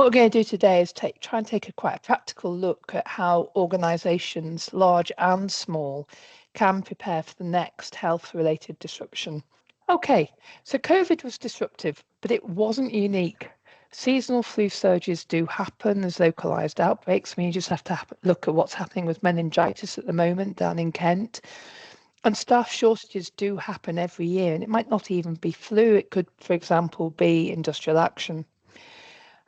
What we're going to do today is try and take quite a practical look at how organisations, large and small, can prepare for the next health-related disruption. Okay, so COVID was disruptive, but it wasn't unique. Seasonal flu surges do happen as localised outbreaks. I mean, you just have to look at what's happening with meningitis at the moment down in Kent. And staff shortages do happen every year, and it might not even be flu. It could, for example, be industrial action.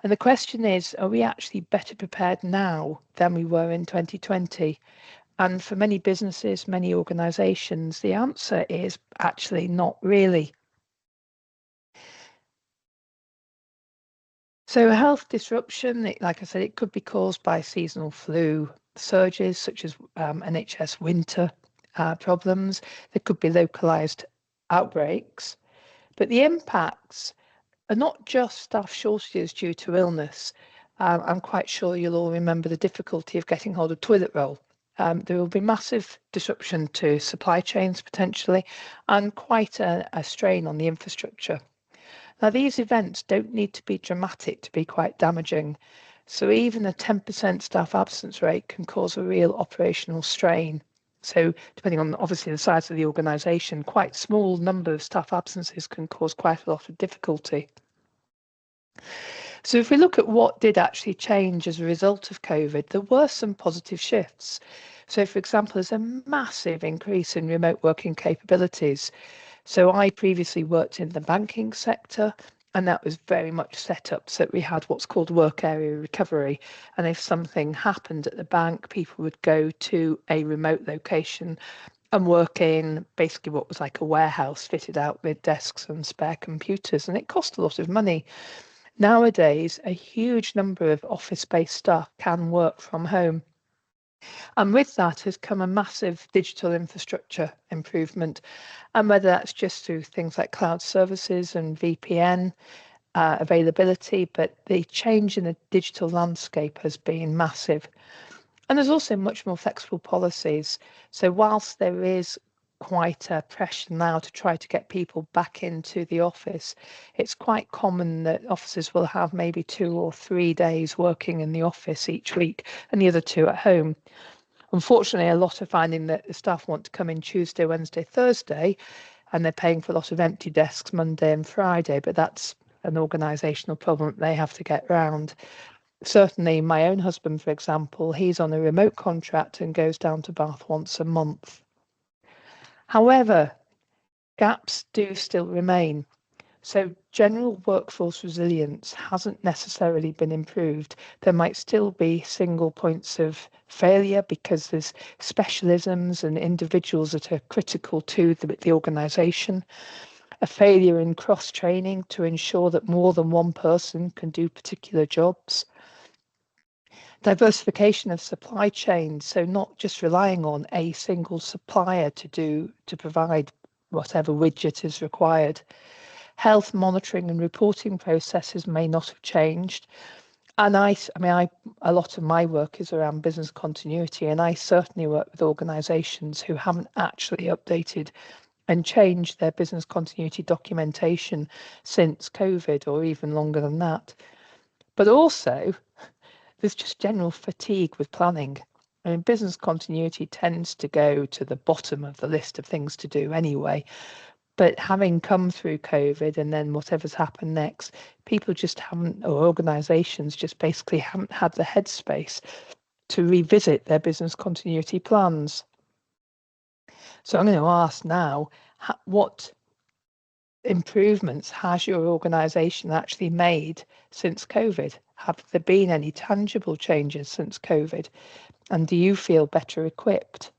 And the question is, are we actually better prepared now than we were in 2020? And for many businesses, many organisations, the answer is actually not really. So a health disruption, like I said, it could be caused by seasonal flu surges, such as NHS winter problems. There could be localised outbreaks. But the impacts are not just staff shortages due to illness. I'm quite sure you'll all remember the difficulty of getting hold of toilet roll. There will be massive disruption to supply chains potentially, and quite a strain on the infrastructure. Now, these events don't need to be dramatic to be quite damaging. So even a 10% staff absence rate can cause a real operational strain. So depending on obviously the size of the organisation, quite small number of staff absences can cause quite a lot of difficulty. So if we look at what did actually change as a result of COVID, there were some positive shifts. So for example, there's a massive increase in remote working capabilities. So I previously worked in the banking sector, and that was very much set up so that we had what's called work area recovery. And if something happened at the bank, people would go to a remote location and work in basically what was like a warehouse fitted out with desks and spare computers. And it cost a lot of money. Nowadays, a huge number of office-based staff can work from home. And with that has come a massive digital infrastructure improvement. And whether that's just through things like cloud services and VPN availability, but the change in the digital landscape has been massive. And there's also much more flexible policies. So whilst there is quite a pressure now to try to get people back into the office, it's quite common that offices will have maybe 2 or 3 days working in the office each week and the other 2 at home. Unfortunately, a lot are finding that the staff want to come in Tuesday, Wednesday, Thursday, and they're paying for a lot of empty desks Monday and Friday, but that's an organisational problem that they have to get round. Certainly, my own husband, for example, he's on a remote contract and goes down to Bath once a month. However, gaps do still remain. So general workforce resilience hasn't necessarily been improved. There might still be single points of failure because there's specialisms and individuals that are critical to the organisation. A failure in cross-training to ensure that more than one person can do particular jobs. Diversification of supply chains, so not just relying on a single supplier to provide whatever widget is required. Health monitoring and reporting processes may not have changed. And I mean, a lot of my work is around business continuity, and I certainly work with organisations who haven't actually updated and changed their business continuity documentation since COVID, or even longer than that. But also, there's just general fatigue with planning. I mean, business continuity tends to go to the bottom of the list of things to do anyway. But having come through COVID and then whatever's happened next, people just haven't, or organisations just basically haven't had the headspace to revisit their business continuity plans. So I'm going to ask now, what improvements has your organisation actually made since COVID? Have there been any tangible changes since COVID? And do you feel better equipped?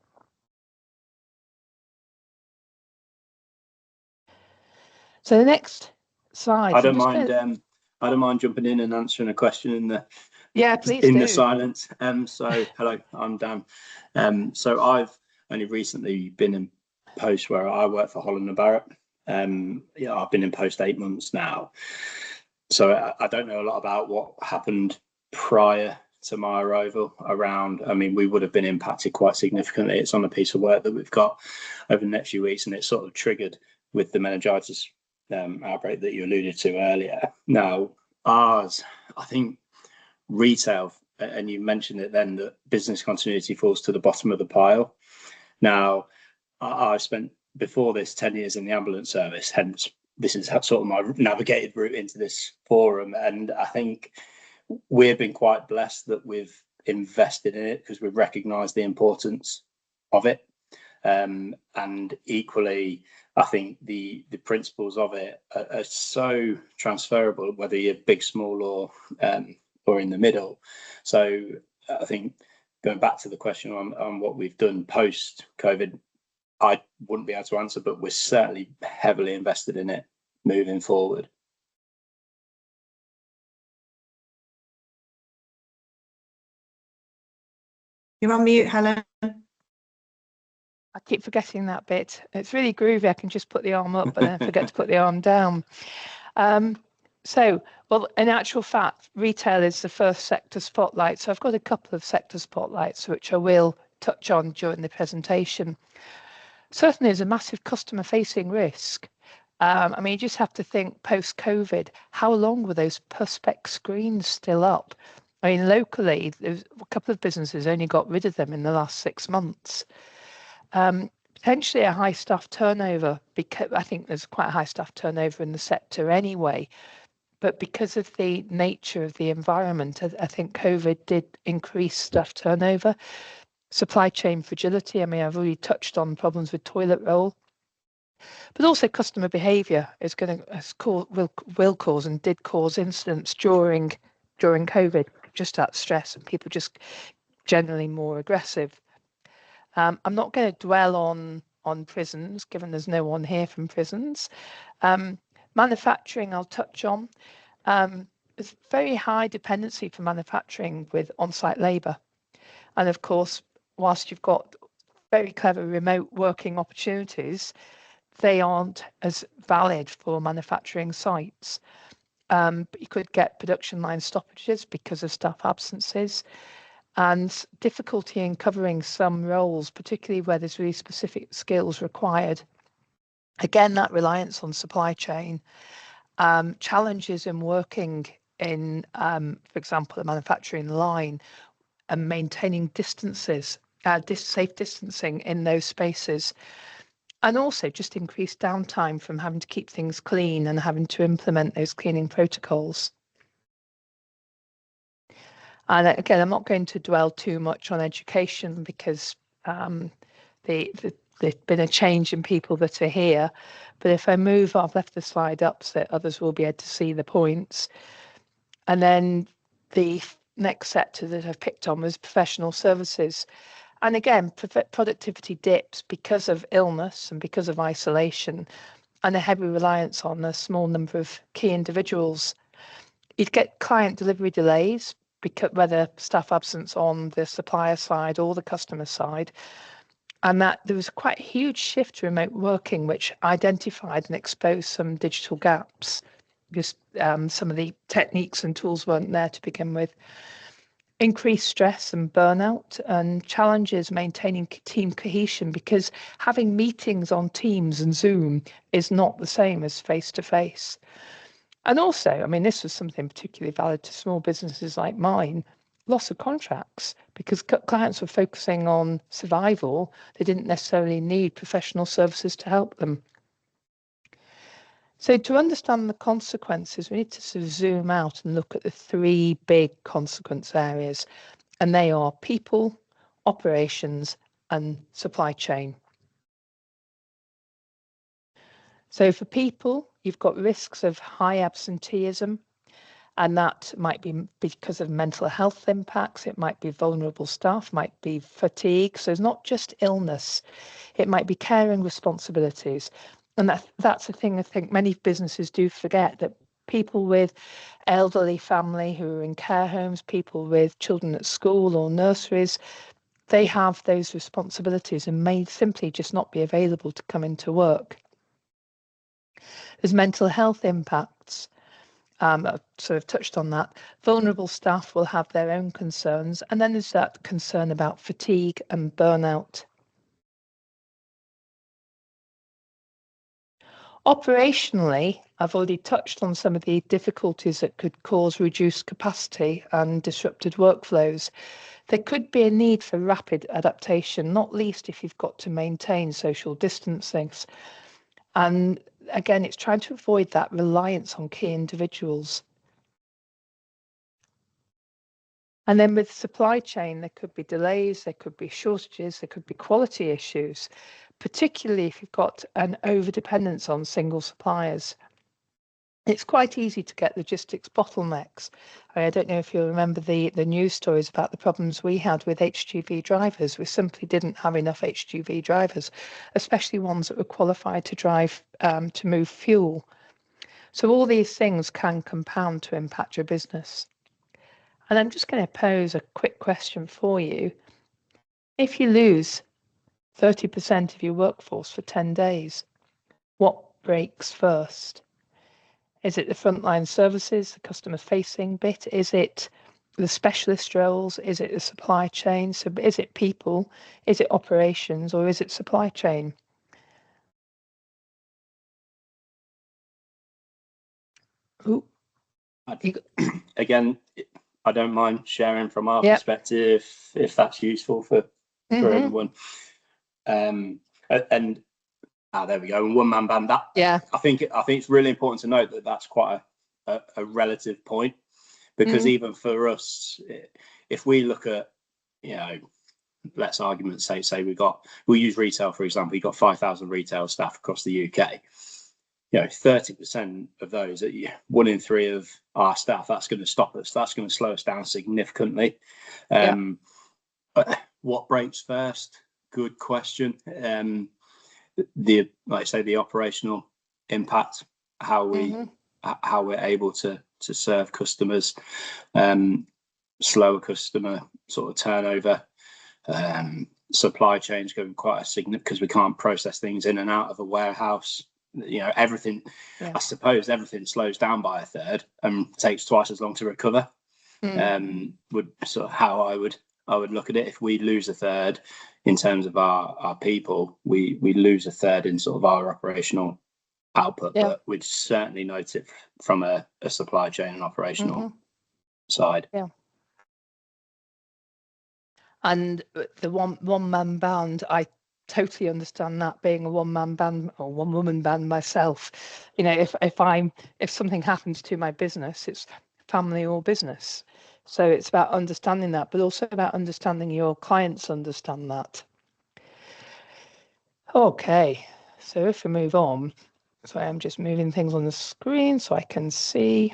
So the next slide. I don't mind jumping in and answering a question in the please in do. the silence. So hello, I'm Dan. So I've only recently been in post where I work for Holland and Barrett. I've been in post 8 months now, so I don't know a lot about what happened prior to my arrival around. I mean, we would have been impacted quite significantly. It's on a piece of work that we've got over the next few weeks, and it's sort of triggered with the meningitis outbreak that you alluded to earlier. Now, ours, I think retail, and you mentioned it then, that business continuity falls to the bottom of the pile. Now, I've spent before this 10 years in the ambulance service, hence this is sort of my navigated route into this forum, and I think we've been quite blessed that we've invested in it because we've recognised the importance of it, and equally I think the principles of it are so transferable, whether you're big, small, or in the middle. So I think going back to the question on what we've done post COVID, I wouldn't be able to answer, but we're certainly heavily invested in it moving forward. You're on mute, Helen. I keep forgetting that bit. It's really groovy. I can just put the arm up, but then I forget to put the arm down. Well, in actual fact, retail is the first sector spotlight. So I've got a couple of sector spotlights, which I will touch on during the presentation. Certainly, there's a massive customer-facing risk. I mean, you just have to think post-COVID, how long were those Perspex screens still up? I mean, locally, there's a couple of businesses only got rid of them in the last 6 months. Potentially a high staff turnover, because I think there's quite a high staff turnover in the sector anyway. But because of the nature of the environment, I think COVID did increase staff turnover. Supply chain fragility. I mean, I've already touched on problems with toilet roll. But also customer behaviour is will cause and did cause incidents during COVID, just that stress and people just generally more aggressive. I'm not going to dwell on prisons, given there's no one here from prisons. Manufacturing, I'll touch on. There's very high dependency for manufacturing with on-site labour. And of course, whilst you've got very clever remote working opportunities, they aren't as valid for manufacturing sites. But you could get production line stoppages because of staff absences and difficulty in covering some roles, particularly where there's really specific skills required. Again, that reliance on supply chain, challenges in working in, for example, a manufacturing line and maintaining distances, safe distancing in those spaces. And also just increased downtime from having to keep things clean and having to implement those cleaning protocols. And again, I'm not going to dwell too much on education because there's been a change in people that are here. But if I move, I've left the slide up so that others will be able to see the points. And then the next sector that I've picked on was professional services. And again, productivity dips because of illness and because of isolation and a heavy reliance on a small number of key individuals. You'd get client delivery delays, because whether staff absence on the supplier side or the customer side, and that there was quite a huge shift to remote working, which identified and exposed some digital gaps because some of the techniques and tools weren't there to begin with. Increased stress and burnout and challenges maintaining team cohesion because having meetings on Teams and Zoom is not the same as face-to-face. And also, I mean, this was something particularly valid to small businesses like mine, loss of contracts because clients were focusing on survival. They didn't necessarily need professional services to help them. So to understand the consequences, we need to sort of zoom out and look at the three big consequence areas, and they are people, operations, and supply chain. So for people, you've got risks of high absenteeism, and that might be because of mental health impacts. It might be vulnerable staff, might be fatigue. So it's not just illness. It might be caring responsibilities. And that's a thing I think many businesses do forget, that people with elderly family who are in care homes, people with children at school or nurseries, they have those responsibilities and may simply just not be available to come into work. There's mental health impacts. I've sort of touched on that. Vulnerable staff will have their own concerns. And then there's that concern about fatigue and burnout. Operationally, I've already touched on some of the difficulties that could cause reduced capacity and disrupted workflows. There could be a need for rapid adaptation, not least if you've got to maintain social distancing. And again, it's trying to avoid that reliance on key individuals. And then with supply chain, there could be delays, there could be shortages, there could be quality issues, particularly if you've got an overdependence on single suppliers. It's quite easy to get logistics bottlenecks. I don't know if you remember the news stories about the problems we had with HGV drivers. We simply didn't have enough HGV drivers, especially ones that were qualified to drive to move fuel. So all these things can compound to impact your business. And I'm just going to pose a quick question for you. If you lose 30% of your workforce for 10 days, what breaks first? Is it the frontline services, the customer facing bit? Is it the specialist roles? Is it the supply chain? So is it people? Is it operations, or is it supply chain? Ooh. Again, I don't mind sharing from our perspective if that's useful for everyone. And there we go. And one man band. I think it's really important to note that that's quite a relative point, because even for us, if we look at, let's say we use retail for example. You've got 5,000 retail staff across the UK. 30% of those, 1 in 3 of our staff, that's going to stop us. That's going to slow us down significantly. What breaks first? Good question. The operational impact, how we're able to serve customers, slower customer sort of turnover, supply chains going quite a significant, because we can't process things in and out of a warehouse. Everything, I suppose everything slows down by a third and takes twice as long to recover. Would sort of how I would look at it. If we lose a third in terms of our people, we lose a third in sort of our operational output, but we'd certainly note it from a supply chain and operational side. And the one man band, I totally understand that, being a one man band or one woman band myself. If something happens to my business, it's family or business. So it's about understanding that, but also about understanding your clients understand that. Okay, so if we move on, so I'm just moving things on the screen so I can see.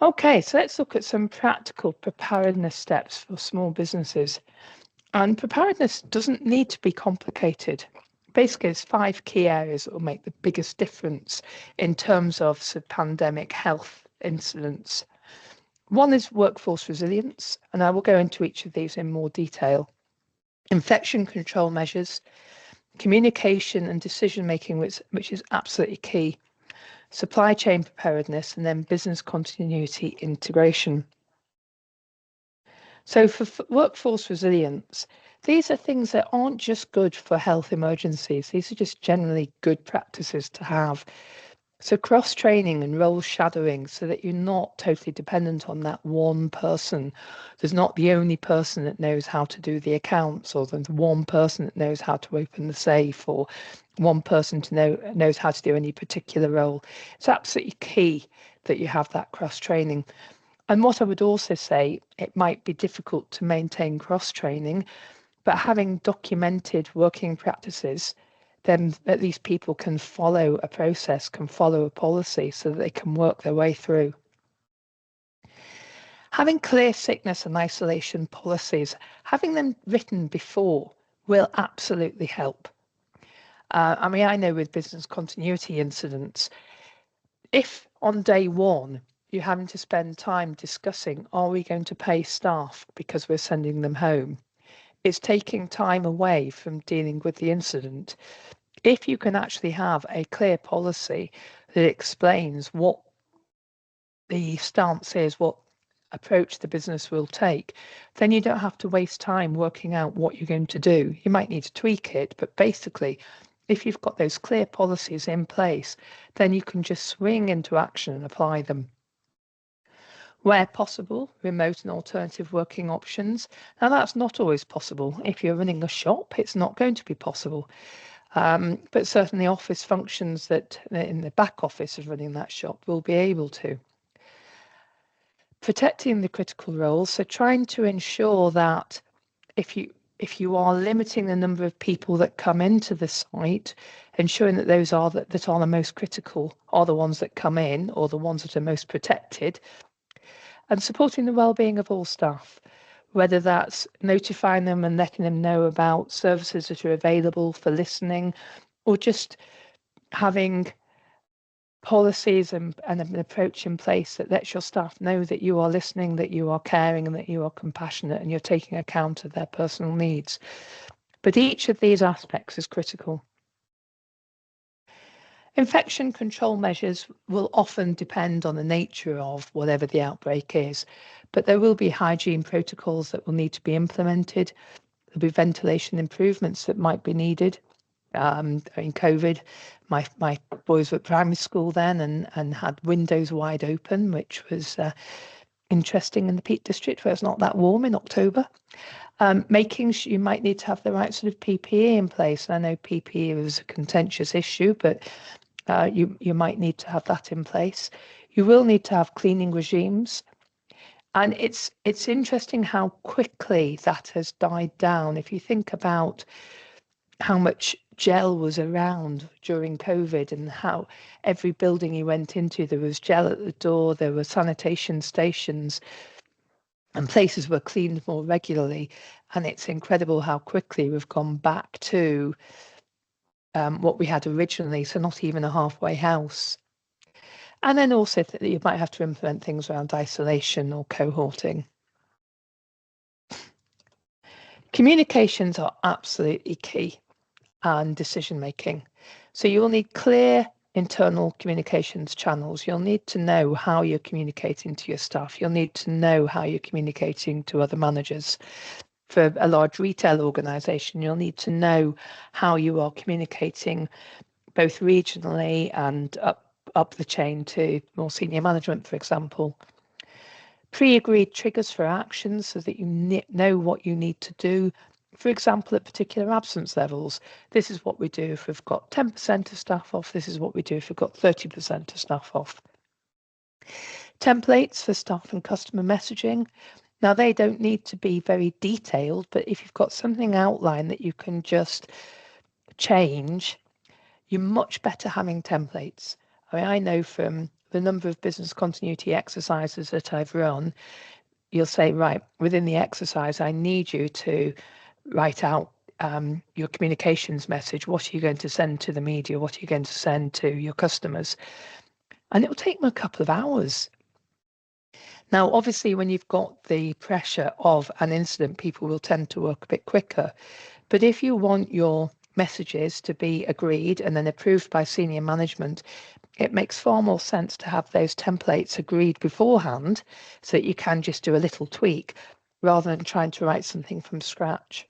Okay, so let's look at some practical preparedness steps for small businesses. And preparedness doesn't need to be complicated. Basically, there's 5 key areas that will make the biggest difference in terms of pandemic health incidents. One is workforce resilience, and I will go into each of these in more detail. Infection control measures, communication and decision making, which is absolutely key. Supply chain preparedness, and then business continuity integration. So for workforce resilience, these are things that aren't just good for health emergencies. These are just generally good practices to have. So cross-training and role shadowing, so that you're not totally dependent on that one person. There's not the only person that knows how to do the accounts, or there's one person that knows how to open the safe, or one person knows how to do any particular role. It's absolutely key that you have that cross-training. And what I would also say, it might be difficult to maintain cross-training, but having documented working practices, then at least people can follow a process, can follow a policy, so that they can work their way through. Having clear sickness and isolation policies, having them written before, will absolutely help. I know with business continuity incidents, if on day one you're having to spend time discussing, are we going to pay staff because we're sending them home? It's taking time away from dealing with the incident. If you can actually have a clear policy that explains what the stance is, what approach the business will take, then you don't have to waste time working out what you're going to do. You might need to tweak it, but basically if you've got those clear policies in place, then you can just swing into action and apply them. Where possible, remote and alternative working options. Now, that's not always possible. If you're running a shop, it's not going to be possible. But certainly office functions that in the back office of running that shop will be able to. Protecting the critical roles, so trying to ensure that if you are limiting the number of people that come into the site, ensuring that those that are the most critical are the ones that come in, or the ones that are most protected, and supporting the well-being of all staff, whether that's notifying them and letting them know about services that are available for listening, or just having policies and an approach in place that lets your staff know that you are listening, that you are caring, and that you are compassionate, and you're taking account of their personal needs. But each of these aspects is critical. Infection control measures will often depend on the nature of whatever the outbreak is, but there will be hygiene protocols that will need to be implemented. There'll be ventilation improvements that might be needed. In COVID, my boys were at primary school then and had windows wide open, which was interesting in the Peak District where it's not that warm in October. Making sure you might need to have the right sort of PPE in place. I know PPE is a contentious issue, but you might need to have that in place. You will need to have cleaning regimes. And it's interesting how quickly that has died down. If you think about how much gel was around during COVID and how every building you went into, there was gel at the door, there were sanitation stations, and places were cleaned more regularly. And it's incredible how quickly we've gone back to what we had originally, so not even a halfway house. And then also that you might have to implement things around isolation or cohorting. Communications are absolutely key and decision making. So you will need clear internal communications channels. You'll need to know how you're communicating to your staff. You'll need to know how you're communicating to other managers. For a large retail organisation, you'll need to know how you are communicating both regionally and up the chain to more senior management, for example. Pre-agreed triggers for actions so that you know what you need to do. For example, at particular absence levels, this is what we do if we've got 10% of staff off, this is what we do if we've got 30% of staff off. Templates for staff and customer messaging. Now, they don't need to be very detailed, but if you've got something outlined that you can just change, you're much better having templates. I mean, I know from the number of business continuity exercises that I've run, you'll say, right, within the exercise, I need you to write out your communications message. What are you going to send to the media? What are you going to send to your customers? And it will take them a couple of hours. Now, obviously, when you've got the pressure of an incident, people will tend to work a bit quicker. But if you want your messages to be agreed and then approved by senior management, it makes far more sense to have those templates agreed beforehand so that you can just do a little tweak rather than trying to write something from scratch.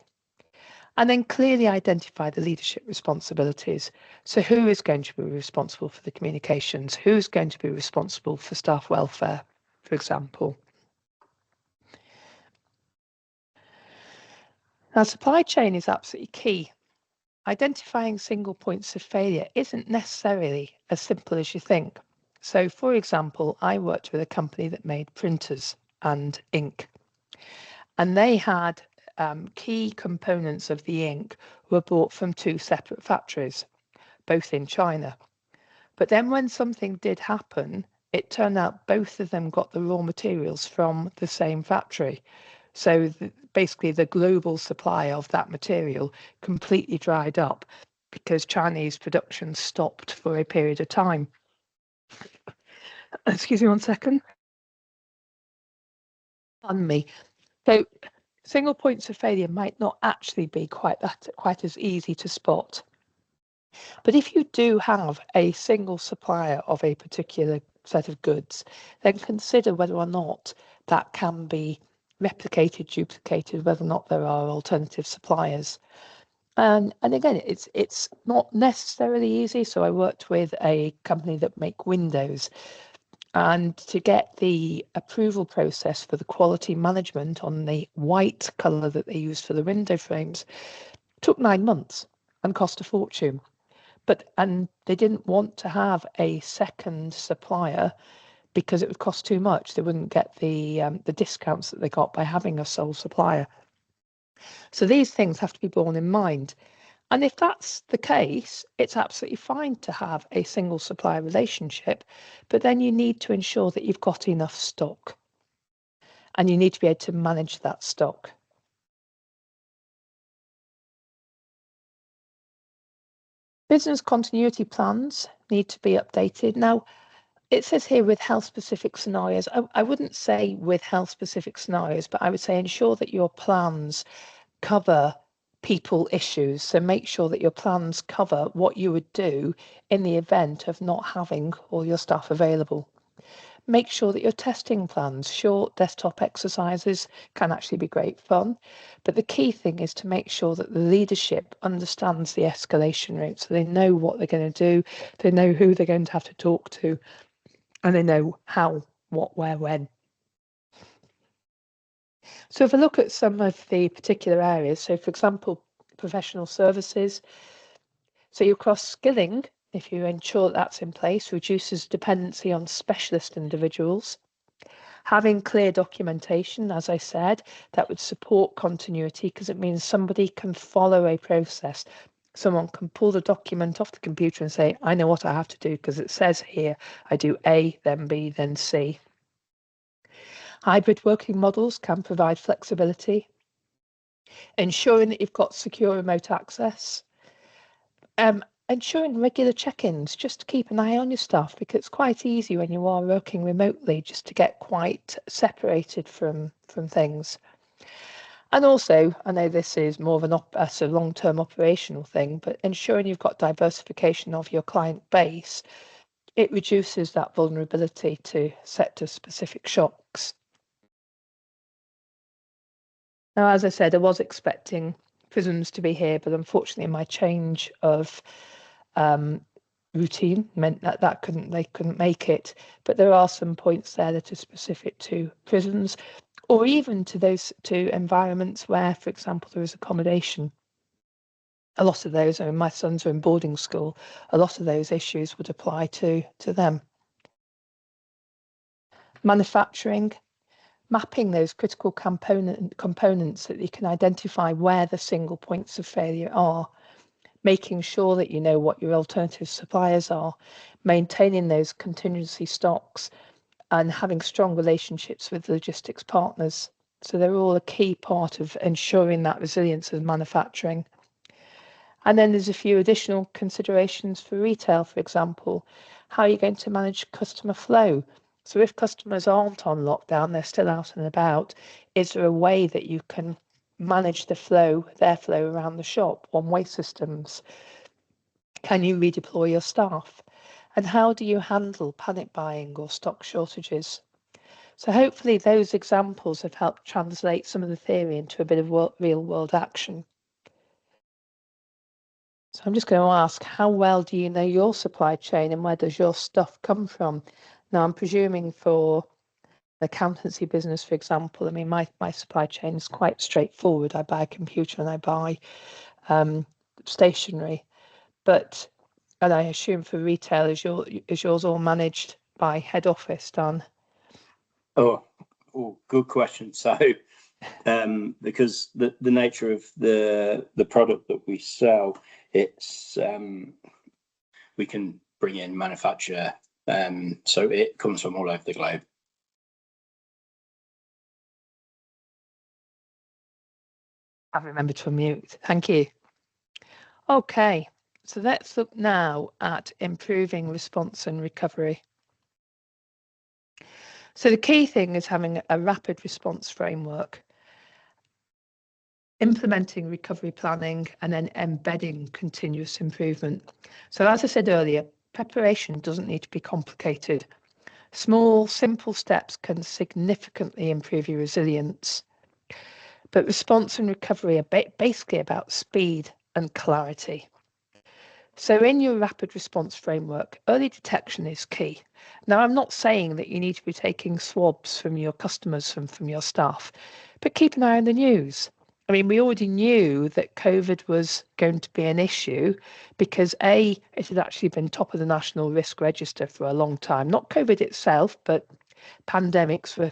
And then clearly identify the leadership responsibilities. So who is going to be responsible for the communications? Who's going to be responsible for staff welfare, for example? Now, supply chain is absolutely key. Identifying single points of failure isn't necessarily as simple as you think. So, for example, I worked with a company that made printers and ink, and they had key components of the ink were bought from two separate factories, both in China. But then when something did happen, it turned out both of them got the raw materials from the same factory. So basically the global supply of that material completely dried up because Chinese production stopped for a period of time. Excuse me 1 second. Pardon me. So single points of failure might not actually be quite as easy to spot. But if you do have a single supplier of a particular set of goods, then consider whether or not that can be replicated, duplicated, whether or not there are alternative suppliers. And again, it's not necessarily easy. So I worked with a company that make windows, and to get the approval process for the quality management on the white colour that they use for the window frames took 9 months and cost a fortune. And they didn't want to have a second supplier because it would cost too much. They wouldn't get the discounts that they got by having a sole supplier. So these things have to be borne in mind. And if that's the case, it's absolutely fine to have a single supplier relationship, but then you need to ensure that you've got enough stock and you need to be able to manage that stock. Business continuity plans need to be updated. Now, it says here with health specific scenarios. I wouldn't say with health specific scenarios, but I would say ensure that your plans cover people issues. So make sure that your plans cover what you would do in the event of not having all your staff available. Make sure that your testing plans, short desktop exercises, can actually be great fun. But the key thing is to make sure that the leadership understands the escalation route, so they know what they're going to do, they know who they're going to have to talk to, and they know how, what, where, when. So if I look at some of the particular areas, so for example, professional services, so your cross-skilling, if you ensure that's in place, reduces dependency on specialist individuals. Having clear documentation, as I said, that would support continuity because it means somebody can follow a process. Someone can pull the document off the computer and say, I know what I have to do because it says here I do A, then B, then C. Hybrid working models can provide flexibility, ensuring that you've got secure remote access, ensuring regular check-ins just to keep an eye on your staff, because it's quite easy when you are working remotely just to get quite separated from things. And also, I know this is more of a sort of long-term operational thing, but ensuring you've got diversification of your client base, it reduces that vulnerability to sector-specific shocks. Now, as I said, I was expecting prisons to be here, but unfortunately my change of routine meant that they couldn't make it. But there are some points there that are specific to prisons, or even to those environments where, for example, there is accommodation. A lot of those, I mean, my sons are in boarding school, a lot of those issues would apply to them. Manufacturing, mapping those critical components that you can identify where the single points of failure are, making sure that you know what your alternative suppliers are, maintaining those contingency stocks, and having strong relationships with logistics partners. So they're all a key part of ensuring that resilience of manufacturing. And then there's a few additional considerations for retail, for example. How are you going to manage customer flow? So if customers aren't on lockdown, they're still out and about, is there a way that you can manage their flow around the shop, one-way systems? Can you redeploy your staff? And how do you handle panic buying or stock shortages? So hopefully those examples have helped translate some of the theory into a bit of real world action. So I'm just going to ask, how well do you know your supply chain and where does your stuff come from? Now, I'm presuming for the accountancy business, for example, I mean, my supply chain is quite straightforward. I buy a computer and I buy stationery, and I assume for retail, is yours all managed by head office, Dan? Oh, good question. So, because the nature of the product that we sell, it's we can bring in manufacture, so it comes from all over the globe. I've remembered to unmute. Thank you. Okay, so let's look now at improving response and recovery. So the key thing is having a rapid response framework, implementing recovery planning, and then embedding continuous improvement. So as I said earlier, preparation doesn't need to be complicated. Small, simple steps can significantly improve your resilience. But response and recovery are basically about speed and clarity. So in your rapid response framework, early detection is key. Now, I'm not saying that you need to be taking swabs from your customers, from your staff, but keep an eye on the news. I mean, we already knew that COVID was going to be an issue because it had actually been top of the national risk register for a long time. Not COVID itself, but pandemics were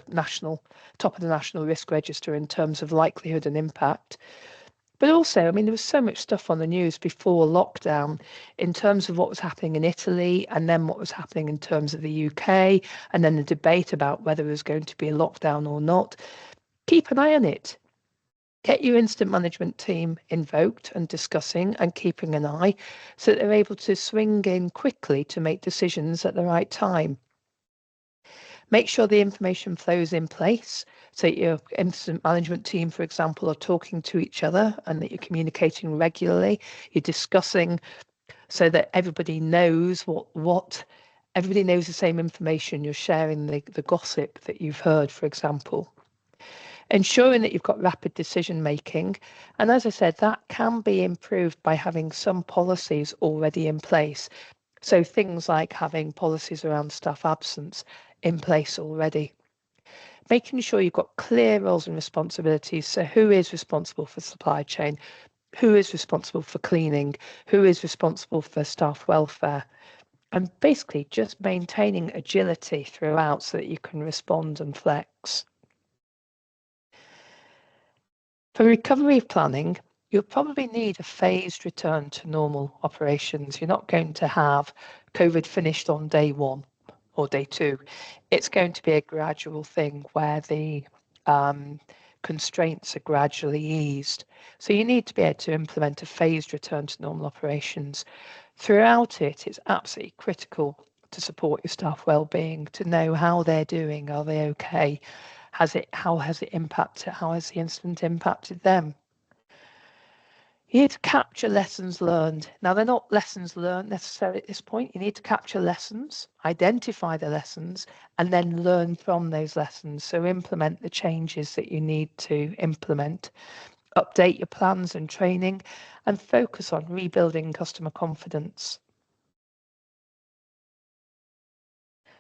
top of the national risk register in terms of likelihood and impact. But also, I mean, there was so much stuff on the news before lockdown in terms of what was happening in Italy and then what was happening in terms of the UK and then the debate about whether there was going to be a lockdown or not. Keep an eye on it. Get your incident management team invoked and discussing and keeping an eye so that they're able to swing in quickly to make decisions at the right time. Make sure the information flows in place so that your incident management team, for example, are talking to each other and that you're communicating regularly. You're discussing so that everybody knows everybody knows the same information. You're sharing the gossip that you've heard, for example. Ensuring that you've got rapid decision making. And as I said, that can be improved by having some policies already in place. So things like having policies around staff absence in place already. Making sure you've got clear roles and responsibilities. So who is responsible for supply chain? Who is responsible for cleaning? Who is responsible for staff welfare? And basically just maintaining agility throughout so that you can respond and flex. For recovery planning, you'll probably need a phased return to normal operations. You're not going to have COVID finished on day 1 or day 2. It's going to be a gradual thing where the constraints are gradually eased. So you need to be able to implement a phased return to normal operations. Throughout it, it's absolutely critical to support your staff well-being, to know how they're doing. Are they okay? How has the incident impacted them? You need to capture lessons learned. Now, they're not lessons learned necessarily at this point. You need to capture lessons, identify the lessons, and then learn from those lessons. So implement the changes that you need to implement. Update your plans and training, and focus on rebuilding customer confidence.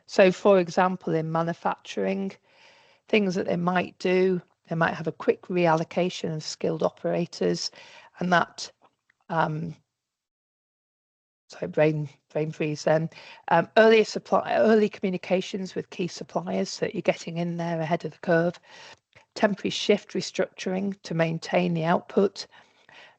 So, for example, in manufacturing, things that they might do, they might have a quick reallocation of skilled operators, and that brain freeze then. Early communications with key suppliers so that you're getting in there ahead of the curve. Temporary shift restructuring to maintain the output.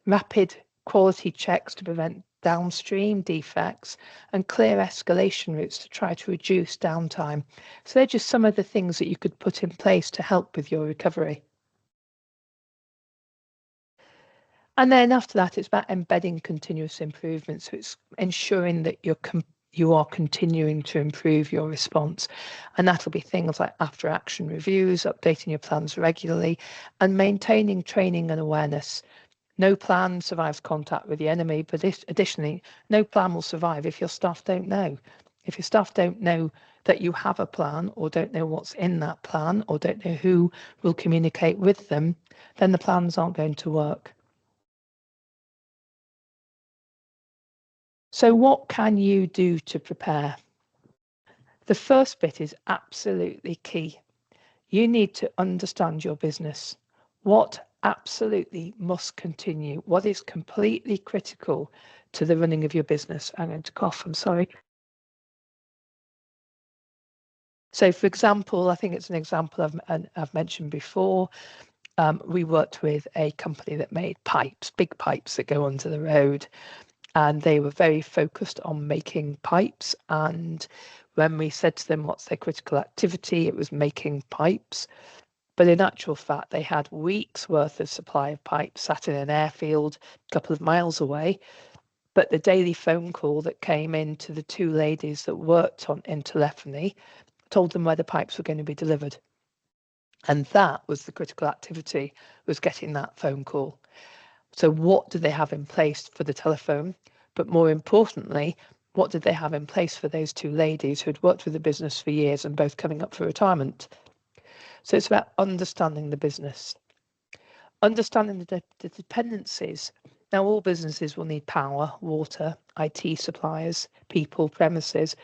Rapid quality checks to prevent downstream defects, and clear escalation routes to try to reduce downtime. So they're just some of the things that you could put in place to help with your recovery. And then after that, it's about embedding continuous improvement. So it's ensuring that you are continuing to improve your response. And that'll be things like after action reviews, updating your plans regularly, and maintaining training and awareness. No plan survives contact with the enemy, but additionally, no plan will survive if your staff don't know. If your staff don't know that you have a plan, or don't know what's in that plan, or don't know who will communicate with them, then the plans aren't going to work. So what can you do to prepare? The first bit is absolutely key. You need to understand your business. What absolutely must continue? What is completely critical to the running of your business? I'm going to cough, I'm sorry. So for example, I think it's an example I've mentioned before. We worked with a company that made pipes, big pipes that go under the road. And they were very focused on making pipes. And when we said to them, what's their critical activity? It was making pipes. But in actual fact, they had weeks worth of supply of pipes sat in an airfield a couple of miles away. But the daily phone call that came in to the 2 ladies that worked in telephony told them where the pipes were going to be delivered. And that was the critical activity, was getting that phone call. So what did they have in place for the telephone? But more importantly, what did they have in place for those 2 ladies who had worked with the business for years and both coming up for retirement? So it's about understanding the business, understanding the dependencies. Now, all businesses will need power, water, IT suppliers, people, premises,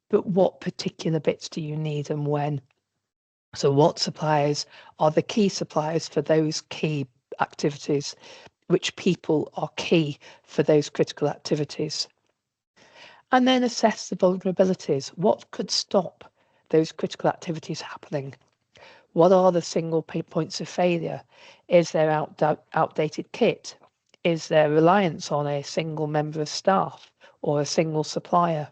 but what particular bits do you need and when? So what suppliers are the key suppliers for those key activities? Which people are key for those critical activities? And then assess the vulnerabilities. What could stop those critical activities happening? What are the single points of failure? Is there outdated kit? Is there reliance on a single member of staff or a single supplier?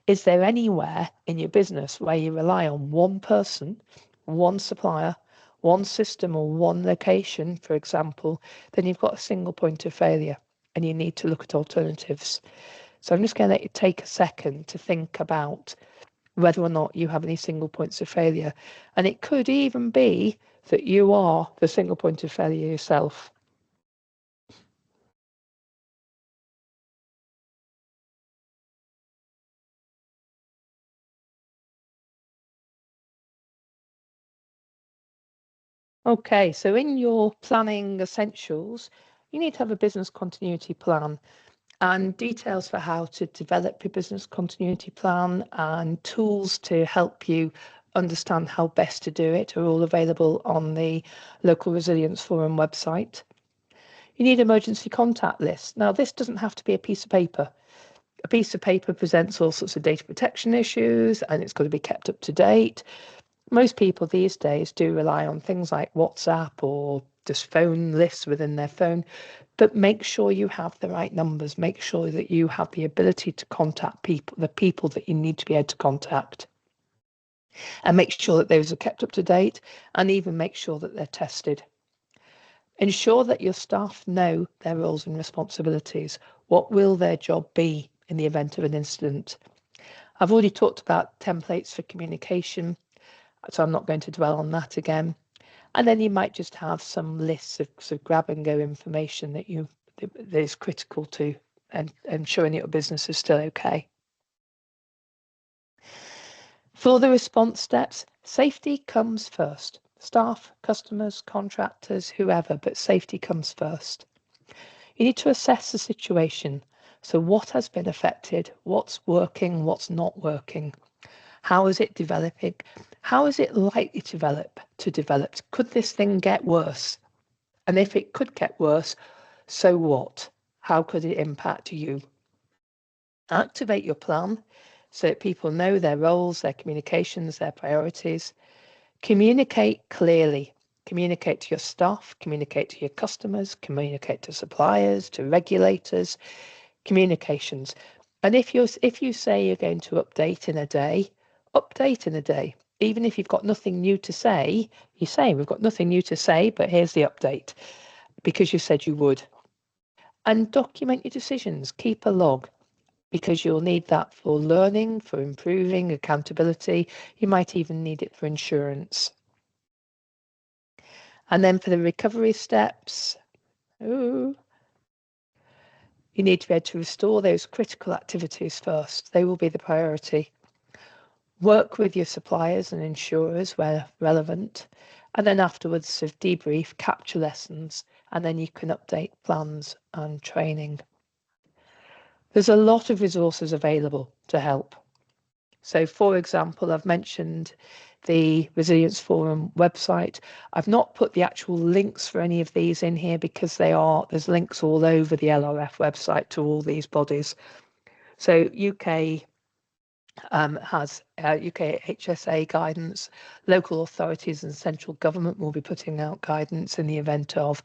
Is there anywhere in your business where you rely on one person, one supplier, one system, or one location, for example? Then you've got a single point of failure and you need to look at alternatives. So I'm just going to let you take a second to think about whether or not you have any single points of failure. And it could even be that you are the single point of failure yourself. Okay, so in your planning essentials, you need to have a business continuity plan and details for how to develop your business continuity plan and tools to help you understand how best to do it are all available on the Local Resilience Forum website. You need emergency contact lists. Now, this doesn't have to be a piece of paper. A piece of paper presents all sorts of data protection issues and it's got to be kept up to date. Most people these days do rely on things like WhatsApp or just phone lists within their phone, but make sure you have the right numbers. Make sure that you have the ability to contact people, the people that you need to be able to contact. And make sure that those are kept up to date and even make sure that they're tested. Ensure that your staff know their roles and responsibilities. What will their job be in the event of an incident? I've already talked about templates for communication, so I'm not going to dwell on that again. And then you might just have some lists of sort of grab and go information that is critical to and ensuring that your business is still okay. For the response steps, safety comes first. Staff, customers, contractors, whoever, but safety comes first. You need to assess the situation. So what has been affected? What's working? What's not working? How is it developing? How is it likely to develop? Could this thing get worse? And if it could get worse, so what? How could it impact you? Activate your plan so that people know their roles, their communications, their priorities. Communicate clearly. Communicate to your staff, communicate to your customers, communicate to suppliers, to regulators, communications. And if you say you're going to update in a day, update in a day. Even if you've got nothing new to say, you say, we've got nothing new to say, but here's the update, because you said you would. And document your decisions. Keep a log, because you'll need that for learning, for improving, accountability. You might even need it for insurance. And then for the recovery steps, you need to be able to restore those critical activities first. They will be the priority. Work with your suppliers and insurers where relevant, and then afterwards sort of debrief, capture lessons, and then you can update plans and training. There's a lot of resources available to help. So, for example, I've mentioned the Resilience Forum website. I've not put the actual links for any of these in here because there's links all over the LRF website to all these bodies. So UK has UK HSA guidance. Local authorities and central government will be putting out guidance in the event of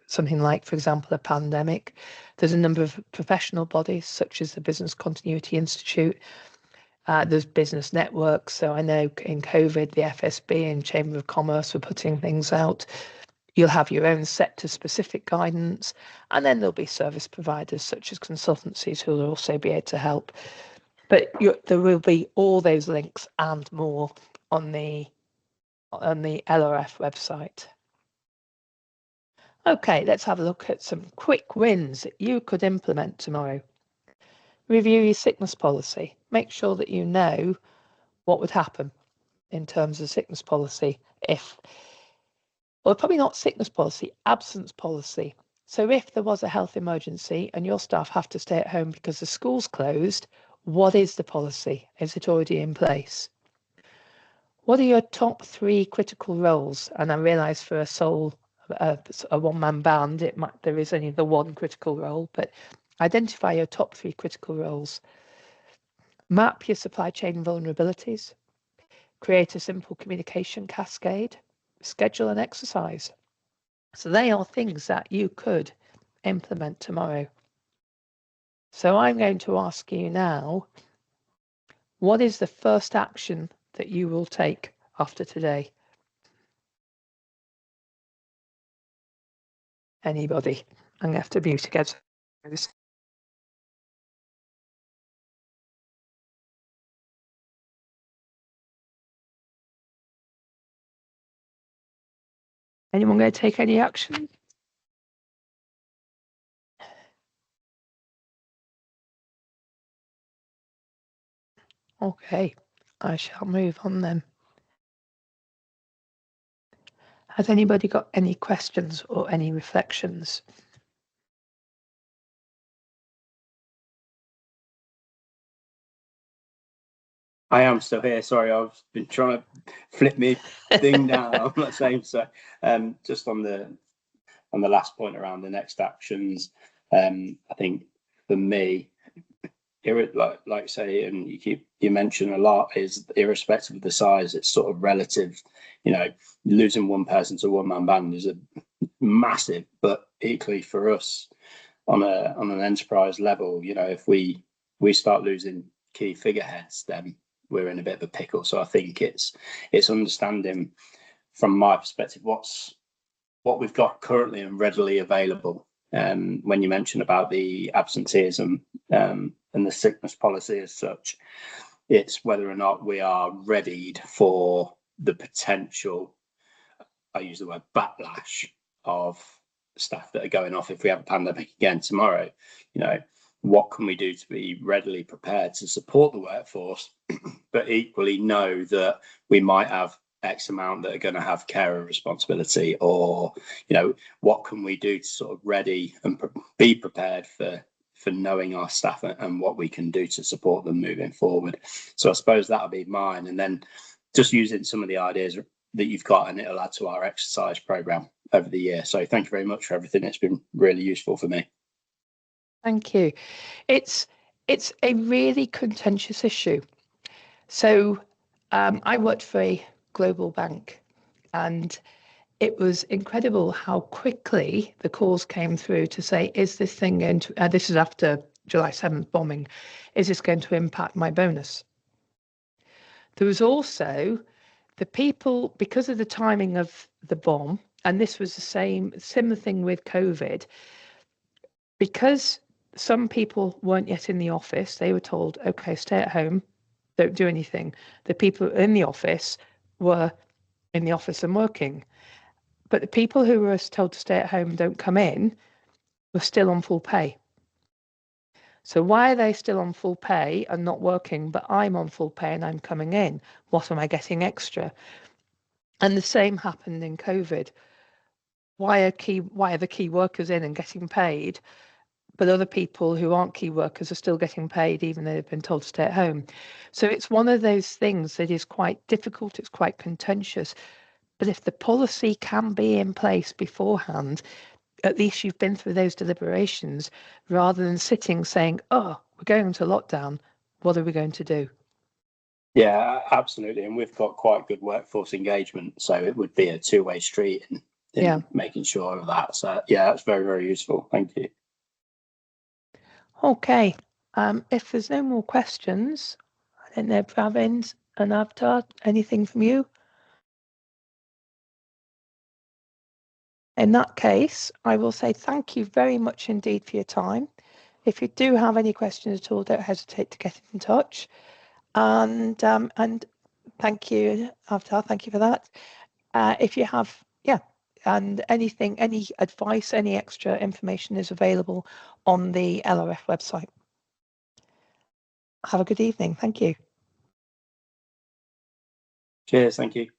something like, for example, a pandemic. There's a number of professional bodies such as the Business Continuity Institute. There's business networks. So I know in COVID, the FSB and Chamber of Commerce were putting things out. You'll have your own sector-specific guidance, and then there'll be service providers such as consultancies who will also be able to help. But there will be all those links and more on the LRF website. Okay, let's have a look at some quick wins that you could implement tomorrow. Review your sickness policy. Make sure that you know what would happen in terms of sickness policy or probably not sickness policy, absence policy. So if there was a health emergency and your staff have to stay at home because the school's closed, what is the policy? Is it already in place? What are your top 3 critical roles? And I realise for a one-man band, there is only the one critical role, but identify your top 3 critical roles. Map your supply chain vulnerabilities. Create a simple communication cascade. Schedule an exercise. So they are things that you could implement tomorrow. So I'm going to ask you now, what is the first action that you will take after today? Anybody? I'm going to have to mute again. Anyone going to take any action? Okay, I shall move on then. Has anybody got any questions or any reflections? I am still here. Sorry, I've been trying to flip me thing down. I'm not saying so. Just on the last point around the next actions, I think for me, like say, and you mention a lot, is irrespective of the size, it's sort of relative. You know, losing one person to one-man band is a massive, but equally for us on an enterprise level, you know, if we start losing key figureheads, then we're in a bit of a pickle. So I think it's understanding from my perspective what we've got currently and readily available. When you mentioned about the absenteeism and the sickness policy as such, it's whether or not we are readied for the potential, I use the word backlash, of staff that are going off if we have a pandemic again tomorrow. You know, what can we do to be readily prepared to support the workforce, but equally know that we might have X amount that are going to have carer responsibility, or, you know, what can we do to sort of ready and be prepared for knowing our staff and what we can do to support them moving forward. So I suppose that'll be mine, and then just using some of the ideas that you've got, and it'll add to our exercise program over the year. So thank you very much for everything. It's been really useful for me. Thank you. It's a really contentious issue. So I worked for a global bank, and it was incredible how quickly the calls came through to say, is this thing going to, this is after July 7th bombing, is this going to impact my bonus? There was also the people, because of the timing of the bomb, and this was the similar thing with COVID, because some people weren't yet in the office, they were told, okay, stay at home, don't do anything. The people in the office were in the office and working. But the people who were told to stay at home, don't come in, were still on full pay. So why are they still on full pay and not working, but I'm on full pay and I'm coming in? What am I getting extra? And the same happened in COVID. Why are the key workers in and getting paid, but other people who aren't key workers are still getting paid even though they've been told to stay at home? So it's one of those things that is quite difficult, it's quite contentious. But if the policy can be in place beforehand, at least you've been through those deliberations, rather than sitting saying, oh, we're going into lockdown, what are we going to do? Yeah, absolutely. And we've got quite good workforce engagement, so it would be a two-way street in making sure of that. So yeah, that's very, very useful. Thank you. Okay. If there's no more questions, I don't know, Pravin and Avtar, anything from you? In that case, I will say thank you very much indeed for your time. If you do have any questions at all, don't hesitate to get in touch. And thank you, Avtar, thank you for that. If you have, and anything, any advice, any extra information is available on the LRF website. Have a good evening. Thank you. Cheers. Thank you.